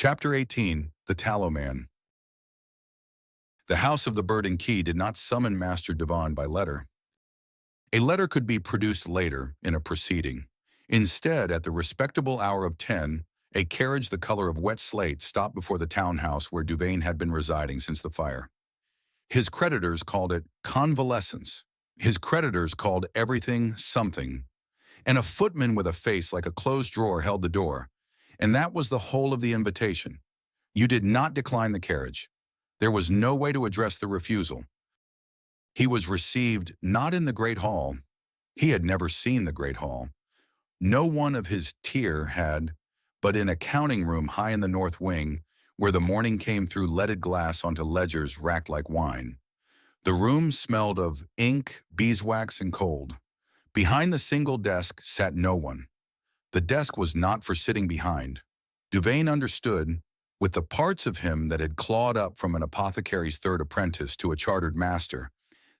Chapter 18, The Tallowman. The House of the Bird and Key did not summon Master Devon by letter. A letter could be produced later in a proceeding. Instead, at the respectable hour of 10, a carriage the color of wet slate stopped before the townhouse where Duvain had been residing since the fire. His creditors called it convalescence. His creditors called everything something. And a footman with a face like a closed drawer held the door. And that was the whole of the invitation. You did not decline the carriage. There was no way to address the refusal. He was received not in the Great Hall. He had never seen the Great Hall. No one of his tier had, but in a counting room high in the north wing, where the morning came through leaded glass onto ledgers racked like wine. The room smelled of ink, beeswax, and cold. Behind the single desk sat no one. The desk was not for sitting behind. Duvain understood, with the parts of him that had clawed up from an apothecary's third apprentice to a chartered master,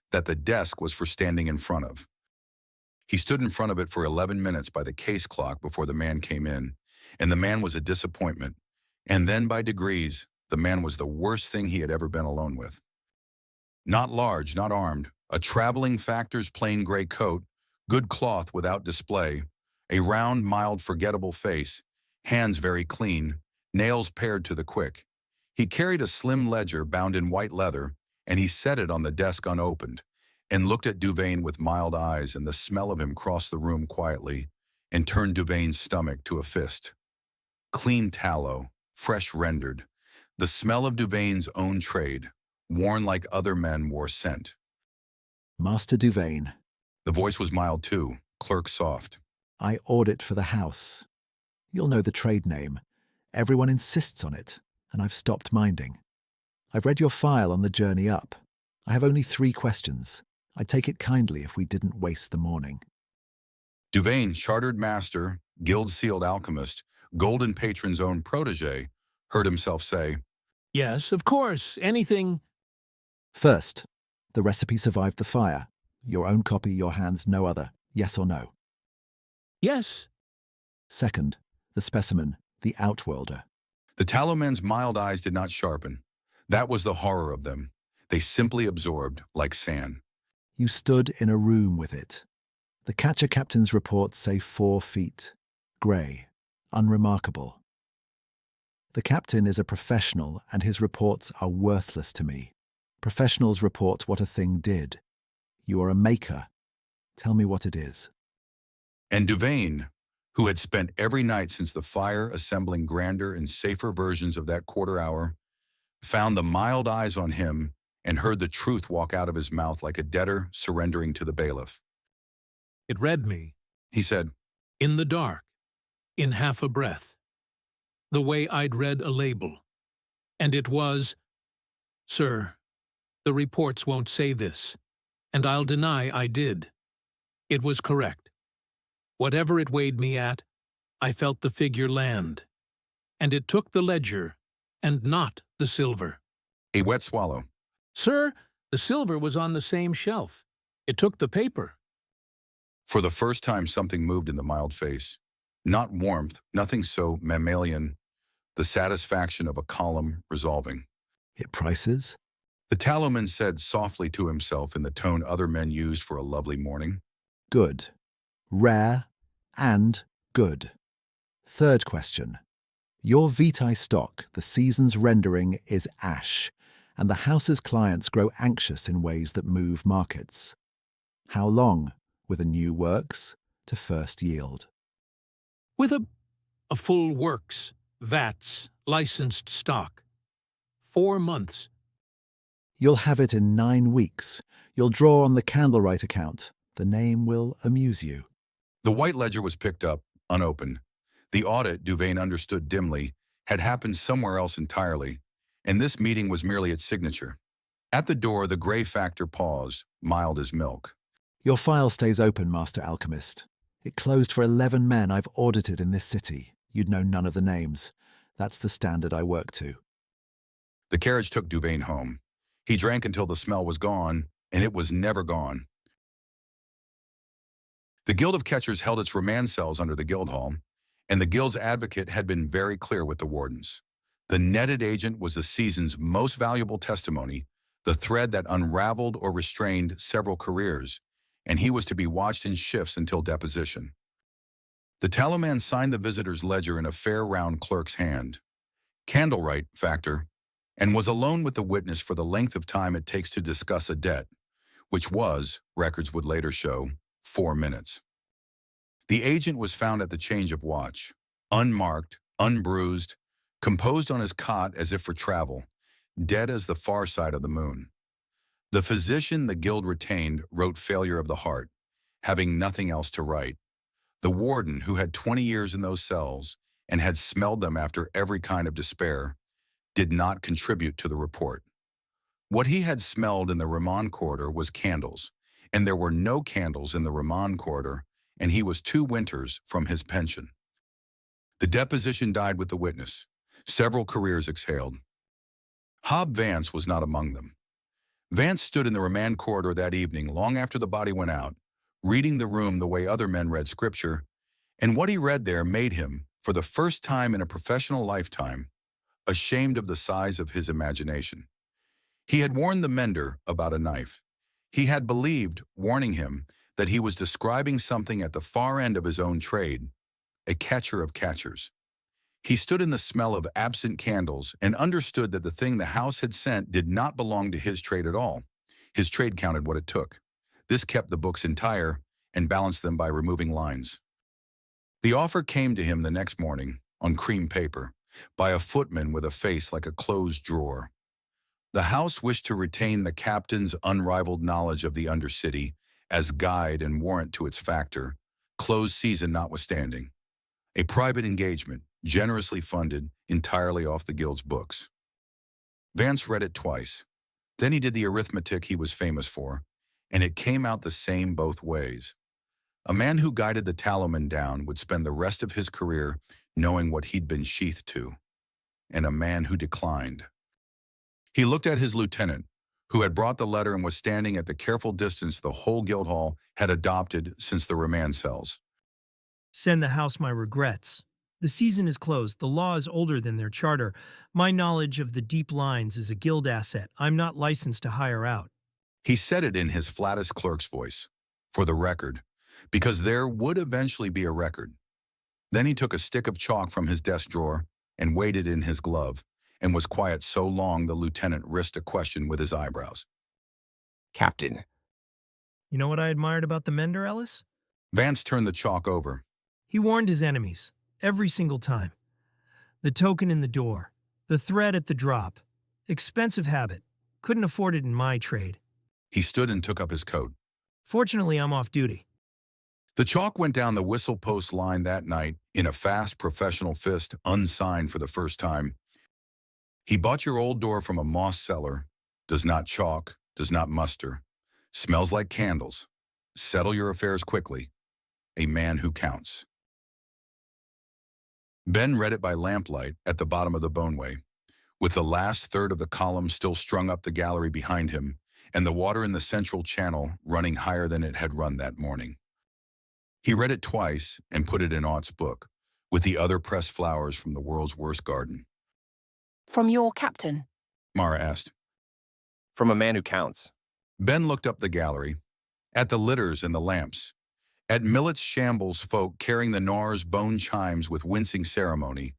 that the desk was for standing in front of. He stood in front of it for 11 minutes by the case clock before the man came in, and the man was a disappointment. And then by degrees, the man was the worst thing he had ever been alone with. Not large, not armed, a traveling factor's plain gray coat, good cloth without display, a round, mild, forgettable face, hands very clean, nails pared to the quick. He carried a slim ledger bound in white leather, and he set it on the desk unopened, and looked at Duvain with mild eyes, and the smell of him crossed the room quietly and turned Duvain's stomach to a fist. Clean tallow, fresh rendered, the smell of Duvain's own trade, worn like other men wore scent. Master Duvain. The voice was mild too, clerk soft. I audit for the house. You'll know the trade name. Everyone insists on it, and I've stopped minding. I've read your file on the journey up. I have only 3 questions. I'd take it kindly if we didn't waste the morning. Duvain, chartered master, guild-sealed alchemist, golden patron's own protege, heard himself say, Yes, of course, anything. First, the recipe survived the fire. Your own copy, your hands, no other. Yes or no? Yes. Second, the specimen, the outworlder. The Tallowman's mild eyes did not sharpen. That was the horror of them. They simply absorbed, like sand. You stood in a room with it. The catcher captain's reports say 4 feet. Grey. Unremarkable. The captain is a professional, and his reports are worthless to me. Professionals report what a thing did. You are a maker. Tell me what it is. And Duvain, who had spent every night since the fire assembling grander and safer versions of that quarter hour, found the mild eyes on him and heard the truth walk out of his mouth like a debtor surrendering to the bailiff. It read me, He said, in the dark, in half a breath, the way I'd read a label. And it was, Sir, the reports won't say this, and I'll deny I did. It was correct. Whatever it weighed me at, I felt the figure land. And it took the ledger, and not the silver. a wet swallow. Sir, the silver was on the same shelf. It took the paper. For the first time something moved in the mild face. Not warmth, nothing so mammalian, the satisfaction of a column resolving. It prices? The Tallowman said softly to himself in the tone other men used for a lovely morning. Good. Rare and good. Third question. Your Vitae stock, the season's rendering, is ash, and the house's clients grow anxious in ways that move markets. How long, with a new works, to first yield? With a full works, vats, licensed stock. 4 months. You'll have it in 9 weeks. You'll draw on the Candlelight account. The name will amuse you. The white ledger was picked up, unopened. The audit, Duvain understood dimly, had happened somewhere else entirely, and this meeting was merely its signature. At the door, the gray factor paused, mild as milk. Your file stays open, Master Alchemist. It closed for 11 men I've audited in this city. You'd know none of the names. That's the standard I work to. The carriage took Duvain home. He drank until the smell was gone, and it was never gone. The Guild of Catchers held its remand cells under the Guildhall, and the Guild's advocate had been very clear with the wardens. The netted agent was the season's most valuable testimony, the thread that unraveled or restrained several careers, and he was to be watched in shifts until deposition. The Tallowman signed the visitor's ledger in a fair round clerk's hand, candlelight factor, and was alone with the witness for the length of time it takes to discuss a debt, which was, records would later show, 4 minutes. The agent was found at the change of watch, unmarked, unbruised, composed on his cot as if for travel, dead as the far side of the moon. The physician the guild retained wrote failure of the heart, having nothing else to write. The warden, who had 20 years in those cells and had smelled them after every kind of despair, did not contribute to the report. What he had smelled in the remand corridor was candles, and there were no candles in the remand corridor, and he was 2 winters from his pension. The deposition died with the witness. Several careers exhaled. Hob Vance was not among them. Vance stood in the remand corridor that evening long after the body went out, reading the room the way other men read scripture, and what he read there made him, for the first time in a professional lifetime, ashamed of the size of his imagination. He had warned the mender about a knife. He had believed, warning him, that he was describing something at the far end of his own trade, a catcher of catchers. He stood in the smell of absent candles and understood that the thing the house had sent did not belong to his trade at all. His trade counted what it took. This kept the books entire and balanced them by removing lines. The offer came to him the next morning, on cream paper, by a footman with a face like a closed drawer. The house wished to retain the captain's unrivaled knowledge of the Undercity as guide and warrant to its factor, closed season notwithstanding. A private engagement, generously funded, entirely off the guild's books. Vance read it twice. Then he did the arithmetic he was famous for, and it came out the same both ways. A man who guided the Tallowman down would spend the rest of his career knowing what he'd been sheathed to, and a man who declined. He looked at his lieutenant, who had brought the letter and was standing at the careful distance the whole guild hall had adopted since the remand cells. Send the house my regrets. The season is closed. The law is older than their charter. My knowledge of the deep lines is a guild asset. I'm not licensed to hire out. He said it in his flattest clerk's voice, for the record, because there would eventually be a record. Then he took a stick of chalk from his desk drawer and weighed it in his glove, and was quiet so long the lieutenant risked a question with his eyebrows. Captain. You know what I admired about the mender, Ellis? Vance turned the chalk over. He warned his enemies, every single time. The token in the door, the thread at the drop. Expensive habit. Couldn't afford it in my trade. He stood and took up his coat. Fortunately, I'm off duty. The chalk went down the whistle post line that night in a fast professional fist, unsigned for the first time. He bought your old door from a moss cellar, does not chalk, does not muster, smells like candles. Settle your affairs quickly. A man who counts. Ben read it by lamplight at the bottom of the boneway, with the last third of the column still strung up the gallery behind him, and the water in the central channel running higher than it had run that morning. He read it twice and put it in Aught's book, with the other pressed flowers from the world's worst garden. From your captain? Mara asked. From a man who counts. Ben looked up the gallery, at the litters and the lamps, at Millet's shambles folk carrying the Nar's bone chimes with wincing ceremony,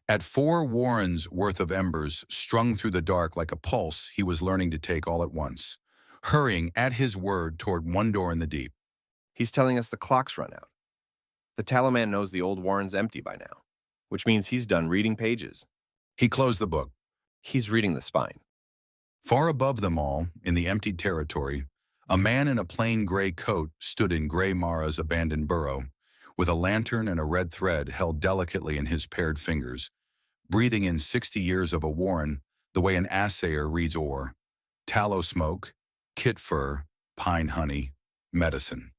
at 4 warrens worth of embers strung through the dark like a pulse he was learning to take all at once, hurrying at his word toward one door in the deep. He's telling us the clock's run out. The Tallowman knows the old warren's empty by now, which means he's done reading pages. He closed the book. He's reading the spine. Far above them all, in the emptied territory, a man in a plain gray coat stood in Gray Mara's abandoned burrow, with a lantern and a red thread held delicately in his paired fingers, breathing in 60 years of a warren the way an assayer reads ore: tallow smoke, kit fur, pine honey, medicine.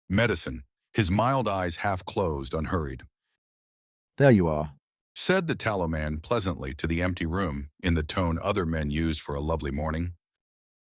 Medicine, his mild eyes half closed, unhurried. There you are. Said the Tallowman pleasantly to the empty room in the tone other men used for a lovely morning.